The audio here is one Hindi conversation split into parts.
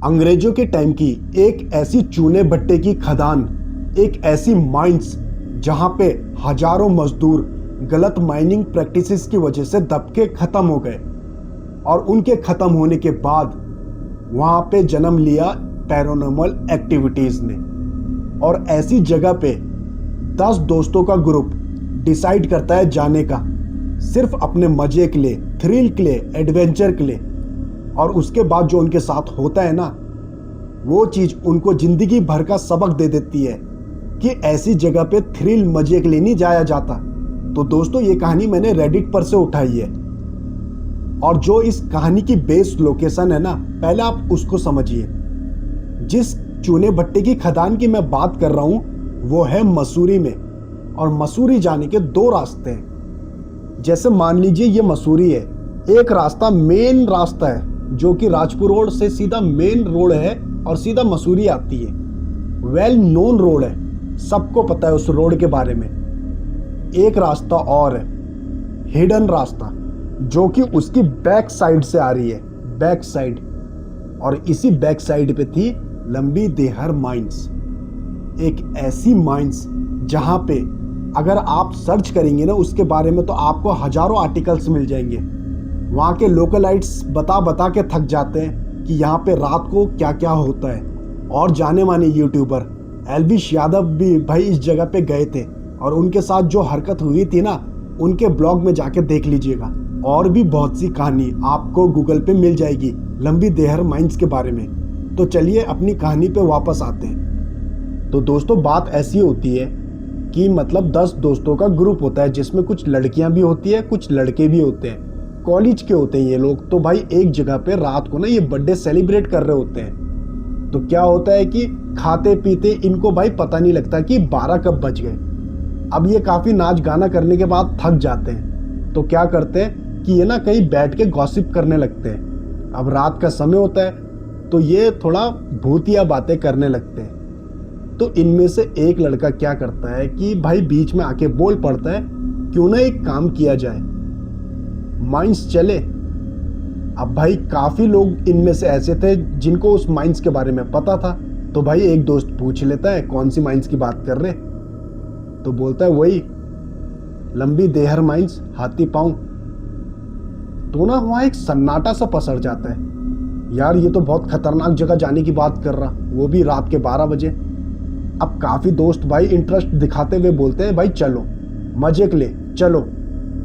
अंग्रेजों के टाइम की एक ऐसी चूने भट्टे की खदान, एक ऐसी माइंस जहां पे हजारों मजदूर गलत माइनिंग प्रैक्टिसेस की वजह से दब के खत्म हो गए और उनके खत्म होने के बाद वहां पे जन्म लिया पैरानॉर्मल एक्टिविटीज ने। और ऐसी जगह पे 10 दोस्तों का ग्रुप डिसाइड करता है जाने का, सिर्फ अपने मजे के लिए, थ्रिल के लिए, एडवेंचर के लिए। और उसके बाद जो उनके साथ होता है ना, वो चीज उनको जिंदगी भर का सबक दे देती है कि ऐसी जगह पे थ्रिल मजे के लिए नहीं जाया जाता। तो दोस्तों, ये कहानी मैंने रेडिट पर से उठाई है और जो इस कहानी की बेस लोकेशन है ना, पहले आप उसको समझिए। जिस चूने भट्टे की खदान की मैं बात कर रहा हूं वो है मसूरी में, और मसूरी जाने के 2 रास्ते हैं। जैसे मान लीजिए ये मसूरी है, एक रास्ता मेन रास्ता है जो कि राजपुर रोड से सीधा मेन रोड है और सीधा मसूरी आती है। वेल नोन रोड है, सबको पता है उस रोड के बारे में। एक रास्ता और है, हिडन रास्ता, जो कि उसकी बैक साइड से आ रही है, बैक साइड। और इसी बैक साइड पे थी लंबी देहर माइंस, एक ऐसी माइंस जहां पे अगर आप सर्च करेंगे ना उसके बारे में तो आपको हजारों आर्टिकल्स मिल जाएंगे। वहाँ के लोकलाइट्स बता बता के थक जाते हैं कि यहाँ पे रात को क्या क्या होता है। और जाने माने यूट्यूबर एल्विश यादव भी भाई इस जगह पे गए थे और उनके साथ जो हरकत हुई थी ना, उनके ब्लॉग में जाके देख लीजिएगा। और भी बहुत सी कहानी आपको गूगल पे मिल जाएगी लंबी देहर माइंस के बारे में। तो चलिए अपनी कहानी पे वापस आते हैं। तो दोस्तों, बात ऐसी होती है कि मतलब 10 दोस्तों का ग्रुप होता है जिसमें कुछ लड़कियां भी होती है, कुछ लड़के भी होते हैं। कॉलेज के होते हैं ये लोग। तो भाई एक जगह पे रात को ना ये बर्थडे सेलिब्रेट कर रहे होते हैं। तो क्या होता है कि खाते पीते इनको भाई पता नहीं लगता कि 12 कब बज गए। अब ये काफी नाच गाना करने के बाद थक जाते हैं, तो क्या करते हैं कि ये ना कहीं बैठ के गॉसिप करने लगते हैं। अब रात का समय होता है तो ये थोड़ा भूतिया बातें करने लगते हैं। तो इनमें से एक लड़का क्या करता है कि भाई बीच में आके बोल पड़ता है, क्यों ना एक काम किया जाए, माइंस चले। अब भाई काफी लोग इनमें से ऐसे थे जिनको उस माइंस के बारे में पता था। तो भाई एक दोस्त पूछ लेता है, कौन सी माइंस की बात कर रहे? तो बोलता है वही लंबी देहर माइंस, हाथी पांव। तो ना वहां एक सन्नाटा सा पसर जाता है, यार ये तो बहुत खतरनाक जगह जाने की बात कर रहा, वो भी रात के 12 बजे। अब काफी दोस्त भाई इंटरेस्ट दिखाते हुए बोलते हैं, भाई चलो, मजे के लिए चलो,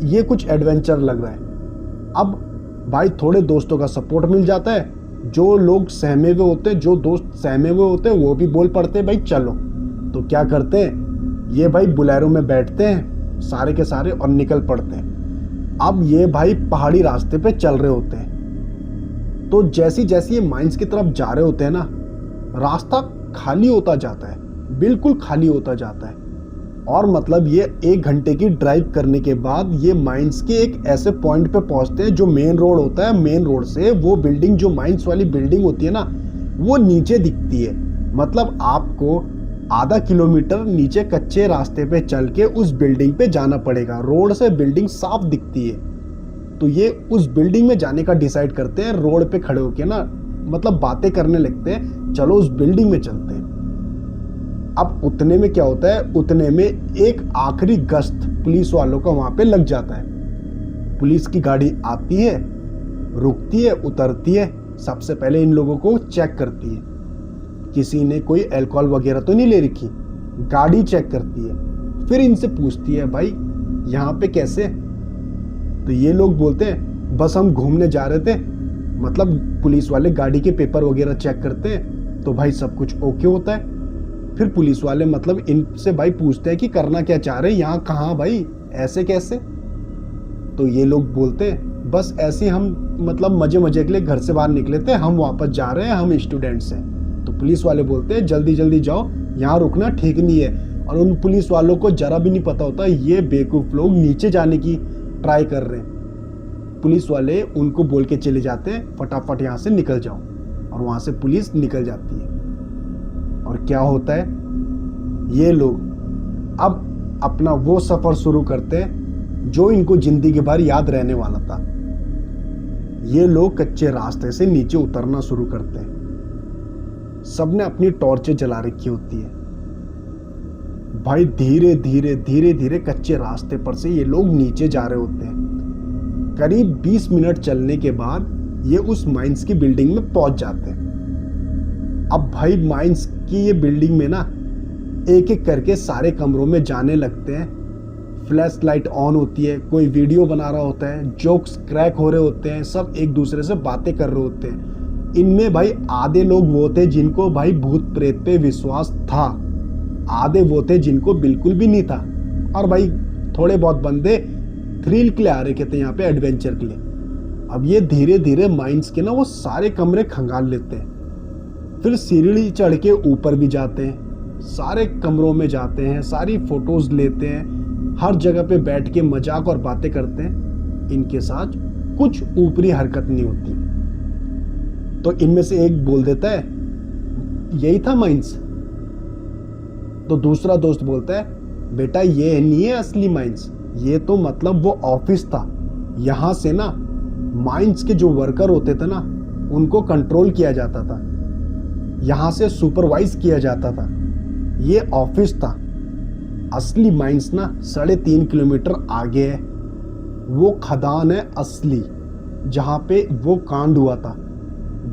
ये कुछ एडवेंचर लग रहा है। अब भाई थोड़े दोस्तों का सपोर्ट मिल जाता है, जो लोग सहमे हुए होते हैं, जो दोस्त सहमे हुए होते हैं वो भी बोल पड़ते हैं, भाई चलो। तो क्या करते हैं, ये भाई बुलेरो में बैठते हैं सारे के सारे और निकल पड़ते हैं। अब ये भाई पहाड़ी रास्ते पे चल रहे होते हैं। तो जैसी जैसी ये माइंस की तरफ जा रहे होते हैं ना, रास्ता खाली होता जाता है, बिल्कुल खाली होता जाता है। और मतलब ये 1 घंटे की ड्राइव करने के बाद ये माइंस के एक ऐसे पॉइंट पे पहुंचते हैं जो मेन रोड होता है। मेन रोड से वो बिल्डिंग, जो माइंस वाली बिल्डिंग होती है ना, वो नीचे दिखती है। मतलब आपको आधा किलोमीटर नीचे कच्चे रास्ते पे चल के उस बिल्डिंग पे जाना पड़ेगा। रोड से बिल्डिंग साफ दिखती है। तो ये उस बिल्डिंग में जाने का डिसाइड करते हैं, रोड पे खड़े होके ना, मतलब बातें करने लगते हैं, चलो उस बिल्डिंग में चलते हैं। अब उतने में क्या होता है, उतने में एक आखिरी गश्त पुलिस वालों का वहां पे लग जाता है। पुलिस की गाड़ी आती है, रुकती है, उतरती है, सबसे पहले इन लोगों को चेक करती है, किसी ने कोई अल्कोहल वगैरह तो नहीं ले रखी। गाड़ी चेक करती है, फिर इनसे पूछती है, भाई यहाँ पे कैसे? तो ये लोग बोलते हैं, बस हम घूमने जा रहे थे। मतलब पुलिस वाले गाड़ी के पेपर वगैरह चेक करते हैं, तो भाई सब कुछ ओके होता है। फिर पुलिस वाले मतलब इनसे भाई पूछते हैं कि करना क्या चाह रहे हैं, यहाँ कहाँ भाई, ऐसे कैसे? तो ये लोग बोलते हैं, बस ऐसे हम मतलब मजे मजे के लिए घर से बाहर निकले थे, हम वापस जा रहे हैं, हम स्टूडेंट्स हैं। तो पुलिस वाले बोलते हैं, जल्दी जल्दी जाओ, यहाँ रुकना ठीक नहीं है। और उन पुलिस वालों को जरा भी नहीं पता होता ये बेवकूफ लोग नीचे जाने की ट्राई कर रहे हैं। पुलिस वाले उनको बोल के चले जाते हैं, फटाफट यहाँ से निकल जाओ। और वहां से पुलिस निकल जाती है। और क्या होता है, ये लोग अब अपना वो सफर शुरू करते हैं जो इनको जिंदगी भर याद रहने वाला था। ये लोग कच्चे रास्ते से नीचे उतरना शुरू करते हैं। सबने अपनी टॉर्चें जला रखी होती है। भाई धीरे धीरे धीरे धीरे कच्चे रास्ते पर से ये लोग नीचे जा रहे होते हैं। करीब 20 मिनट चलने के बाद ये उस माइंस की बिल्डिंग में पहुंच जाते हैं। अब भाई माइंस की ये बिल्डिंग में ना एक एक करके सारे कमरों में जाने लगते हैं। फ्लैश लाइट ऑन होती है, कोई वीडियो बना रहा होता है, जोक्स क्रैक हो रहे होते हैं, सब एक दूसरे से बातें कर रहे होते हैं। इनमें भाई आधे लोग वो थे जिनको भाई भूत प्रेत पे विश्वास था, आधे वो थे जिनको बिल्कुल भी नहीं था, और भाई थोड़े बहुत बंदे थ्रिल के लिए आ रहे थे यहाँ पे, एडवेंचर के लिए। अब ये धीरे धीरे माइंस के ना वो सारे कमरे खंगाल लेते हैं, फिर सीढ़ी चढ़ के ऊपर भी जाते हैं, सारे कमरों में जाते हैं, सारी फोटोज लेते हैं, हर जगह पे बैठ के मजाक और बातें करते हैं। इनके साथ कुछ ऊपरी हरकत नहीं होती। तो इनमें से एक बोल देता है यही था माइंस। तो दूसरा दोस्त बोलता है बेटा ये नहीं है असली माइंस, ये तो मतलब वो ऑफिस था। यहां से ना माइंस के जो वर्कर होते थे ना उनको कंट्रोल किया जाता था, यहां से सुपरवाइज किया जाता था। ये ऑफिस था। असली माइंस ना 3.5 किलोमीटर आगे है। वो खदान है असली, जहां पे वो कांड हुआ था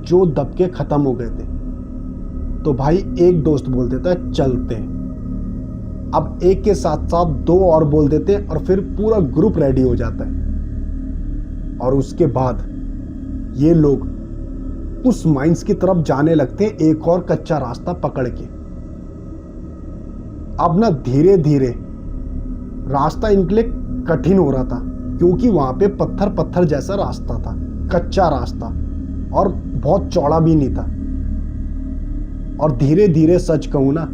जो दब के खत्म हो गए थे। तो भाई एक दोस्त बोल देता है चलते हैं। अब एक के साथ साथ 2 और बोल देते हैं और फिर पूरा ग्रुप रेडी हो जाता है। और उसके बाद ये लोग उस माइंस की तरफ जाने लगते हैं, एक और कच्चा रास्ता पकड़ के। अब ना धीरे धीरे रास्ता इनके लिए कठिन हो रहा था, क्योंकि वहां पे पत्थर पत्थर जैसा रास्ता था, कच्चा रास्ता, और बहुत चौड़ा भी नहीं था। और धीरे धीरे सच कहूं ना,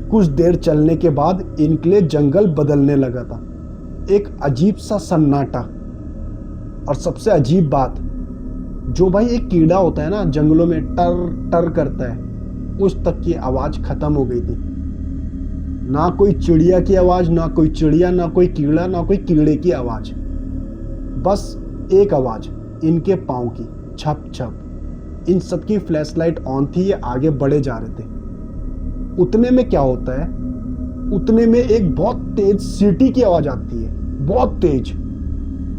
कुछ देर चलने के बाद इनके लिए जंगल बदलने लगा था, एक अजीब सा सन्नाटा। और सबसे अजीब बात, जो भाई एक कीड़ा होता है ना जंगलों में, टर टर करता है, उस तक की आवाज खत्म हो गई थी। ना कोई चिड़िया की आवाज, ना कोई चिड़िया, ना कोई कीड़ा, ना कोई कीड़े की आवाज, बस एक आवाज इनके पाँव की, छप छप। इन सबकी फ्लैश लाइट ऑन थी, ये आगे बढ़े जा रहे थे। उतने में क्या होता है, उतने में एक बहुत तेज सीटी की आवाज आती है, बहुत तेज,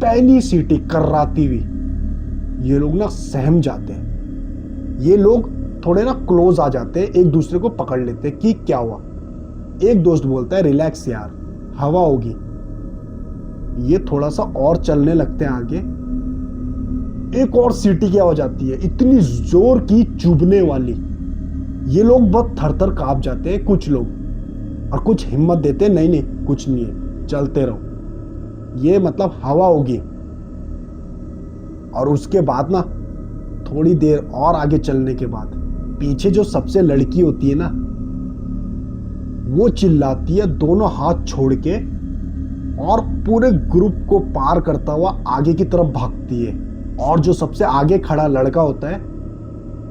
पहली सीटी कर्राती हुई। ये लोग ना सहम जाते हैं। ये लोग थोड़े ना क्लोज आ जाते हैं, एक दूसरे को पकड़ लेते हैं कि क्या हुआ। एक दोस्त बोलता है रिलैक्स यार, हवा होगी। ये थोड़ा सा और चलने लगते हैं आगे, एक और सीटी की आवाज आती है, इतनी जोर की, चुभने वाली। ये लोग बहुत थर-थर कांप जाते हैं कुछ लोग, और कुछ हिम्मत देते हैं नहीं नहीं कुछ नहीं है, चलते रहो, ये मतलब हवा होगी। और उसके बाद ना थोड़ी देर और आगे चलने के बाद पीछे जो सबसे लड़की होती है ना, वो चिल्लाती है दोनों हाथ छोड़ के, और पूरे ग्रुप को पार करता हुआ आगे की तरफ भागती है। और जो सबसे आगे खड़ा लड़का होता है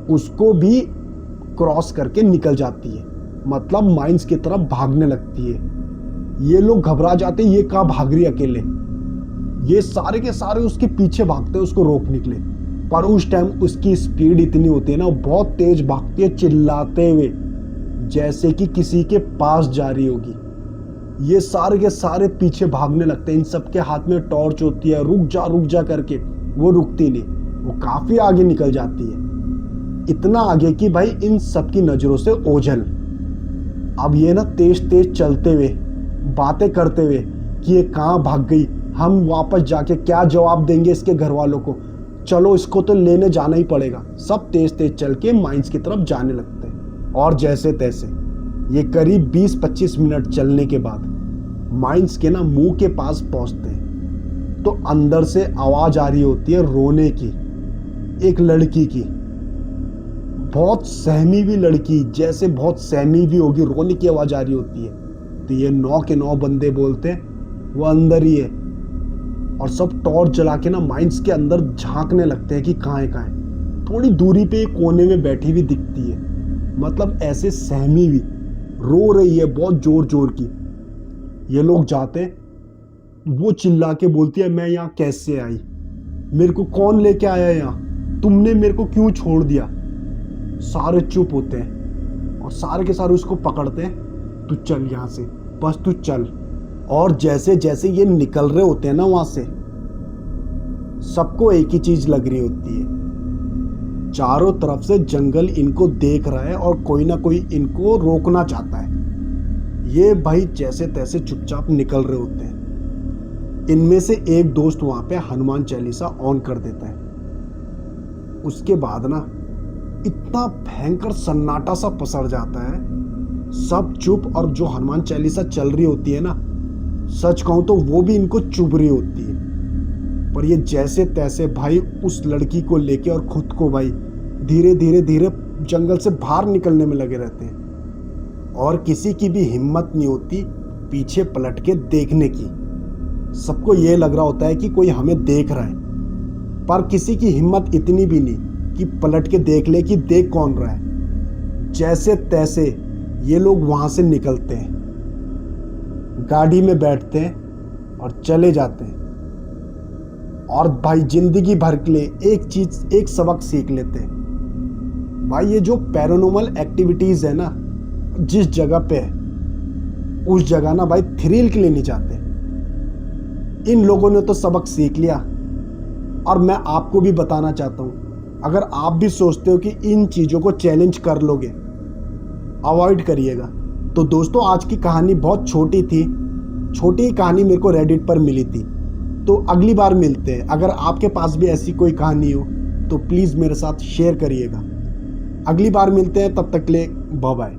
उसको भी क्रॉस करके निकल जाती है, मतलब माइंस की तरफ भागने लगती है। ये लोग घबरा जाते हैं, ये कहाँ भाग रही अकेले। ये सारे के सारे उसके पीछे भागते हैं उसको रोकने के लिए, पर उस टाइम उसकी स्पीड इतनी होती है ना, बहुत तेज भागती है चिल्लाते हुए, जैसे कि किसी के पास जा रही होगी। ये सारे के सारे पीछे भागने लगते हैं। इन सबके हाथ में टॉर्च होती है, रुक जा करके। वो रुकती नहीं, वो काफी आगे निकल जाती है, इतना आगे कि भाई इन सबकी नजरों से ओझल। अब ये ना तेज तेज चलते हुए, बातें करते हुए कि ये कहाँ भाग गई, हम वापस जाके क्या जवाब देंगे इसके घर वालों को, चलो इसको तो लेने जाना ही पड़ेगा। सब तेज तेज चल के माइंस की तरफ जाने लगते हैं। और जैसे तैसे ये करीब 20-25 मिनट चलने के बाद माइंस के ना मुंह के पास पहुंचते हैं, तो अंदर से आवाज आ रही होती है रोने की, एक लड़की की, बहुत सहमी हुई लड़की, जैसे बहुत सहमी हुई होगी, रोने की आवाज आ रही होती है। तो ये 9 के 9 बंदे बोलते हैं वो अंदर ही है, और सब टॉर्च जला के ना माइंस के अंदर झांकने लगते हैं कि कहाँ है। थोड़ी दूरी पे एक कोने में बैठी हुई दिखती है, मतलब ऐसे सहमी हुई, रो रही है बहुत जोर जोर की। ये लोग जाते, वो चिल्ला के बोलती है मैं यहाँ कैसे आई, मेरे को कौन लेके आया यहाँ, तुमने मेरे को क्यों छोड़ दिया। सारे चुप होते हैं और सारे के सारे उसको पकड़ते हैं, तू चल यहाँ से, बस तू चल। और जैसे जैसे ये निकल रहे होते हैं ना वहां से, सबको एक ही चीज लग रही होती है, चारों तरफ से जंगल इनको देख रहा है और कोई ना कोई इनको रोकना चाहता है। ये भाई जैसे तैसे चुपचाप निकल रहे होते हैं। इनमें से एक दोस्त वहां पे हनुमान चालीसा ऑन कर देता है। उसके बाद ना इतना भयंकर सन्नाटा सा पसर जाता है, सब चुप, और जो हनुमान चालीसा चल रही होती है ना, सच कहूं तो वो भी इनको चुभ रही होती है। पर ये जैसे तैसे भाई उस लड़की को लेके और खुद को भाई धीरे धीरे धीरे जंगल से बाहर निकलने में लगे रहते हैं। और किसी की भी हिम्मत नहीं होती पीछे पलट के देखने की। सबको ये लग रहा होता है कि कोई हमें देख रहा है, पर किसी की हिम्मत इतनी भी नहीं कि पलट के देख ले कि देख कौन रहा है। जैसे तैसे ये लोग वहां से निकलते हैं, गाड़ी में बैठते हैं और चले जाते हैं। और भाई जिंदगी भर के लिए एक सबक सीख लेते हैं। भाई ये जो पैरानॉर्मल एक्टिविटीज है ना, जिस जगह पे है उस जगह ना भाई थ्रिल के लिए नहीं जाते। इन लोगों ने तो सबक सीख लिया, और मैं आपको भी बताना चाहता हूं, अगर आप भी सोचते हो कि इन चीजों को चैलेंज कर लोगे, अवॉइड करिएगा। तो दोस्तों आज की कहानी बहुत छोटी थी, छोटी ही कहानी मेरे को रेडिट पर मिली थी। तो अगली बार मिलते हैं। अगर आपके पास भी ऐसी कोई कहानी हो तो प्लीज़ मेरे साथ शेयर करिएगा। अगली बार मिलते हैं, तब तक के लिए बाय बाय।